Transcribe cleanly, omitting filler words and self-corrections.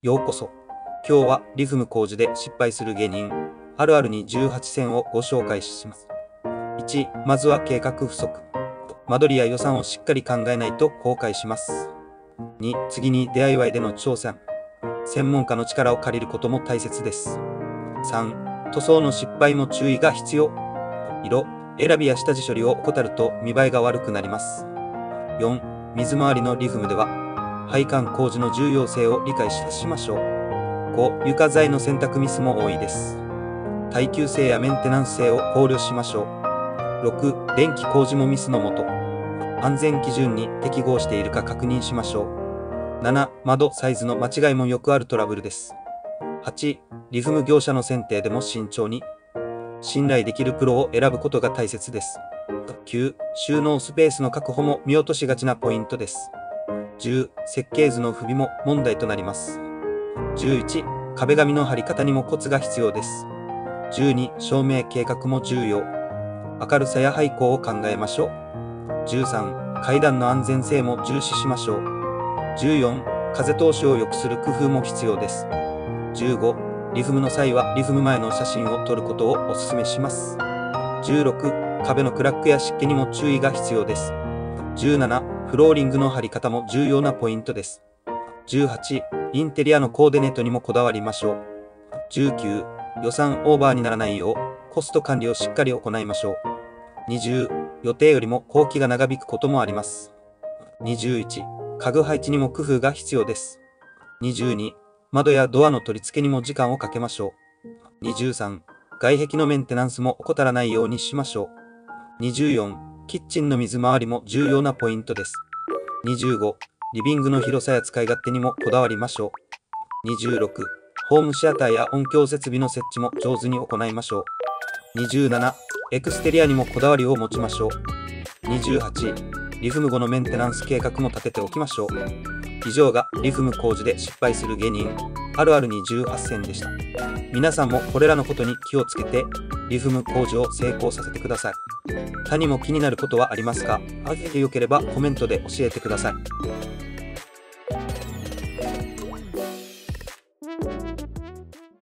ようこそ。今日はリフム工事で失敗する芸人あるあるに18選をご紹介します。1、まずは計画不足。間取りや予算をしっかり考えないと後悔します。2、次に DIY での挑戦。専門家の力を借りることも大切です。3、塗装の失敗も注意が必要。色選びや下地処理を怠ると見栄えが悪くなります。4、水回りのリフムでは配管工事の重要性を理解しましょう。5、床材の選択ミスも多いです。耐久性やメンテナンス性を考慮しましょう。6、電気工事もミスのもと。安全基準に適合しているか確認しましょう。7、窓サイズの間違いもよくあるトラブルです。8、リフム業者の選定でも慎重に。信頼できるプロを選ぶことが大切です。9、収納スペースの確保も見落としがちなポイントです。10、設計図の不備も問題となります。11、壁紙の貼り方にもコツが必要です。12、照明計画も重要。明るさや配光を考えましょう。13、階段の安全性も重視しましょう。14、風通しを良くする工夫も必要です。15、リフムの際はリフム前の写真を撮ることをお勧めします。16、壁のクラックや湿気にも注意が必要です。17、フローリングの貼り方も重要なポイントです。18、インテリアのコーディネートにもこだわりましょう。19、予算オーバーにならないようコスト管理をしっかり行いましょう。20、予定よりも工期が長引くこともあります。21、家具配置にも工夫が必要です。22、窓やドアの取り付けにも時間をかけましょう。23、外壁のメンテナンスも怠らないようにしましょう。24、キッチンの水回りも重要なポイントです。25、リビングの広さや使い勝手にもこだわりましょう。26、ホームシアターや音響設備の設置も上手に行いましょう。27、エクステリアにもこだわりを持ちましょう。28、リフム後のメンテナンス計画も立てておきましょう。以上がリフム工事で失敗する芸人あるあるに18選でした。皆さんもこれらのことに気をつけてリフム工事を成功させてください。他にも気になることはありますか？よければコメントで教えてください。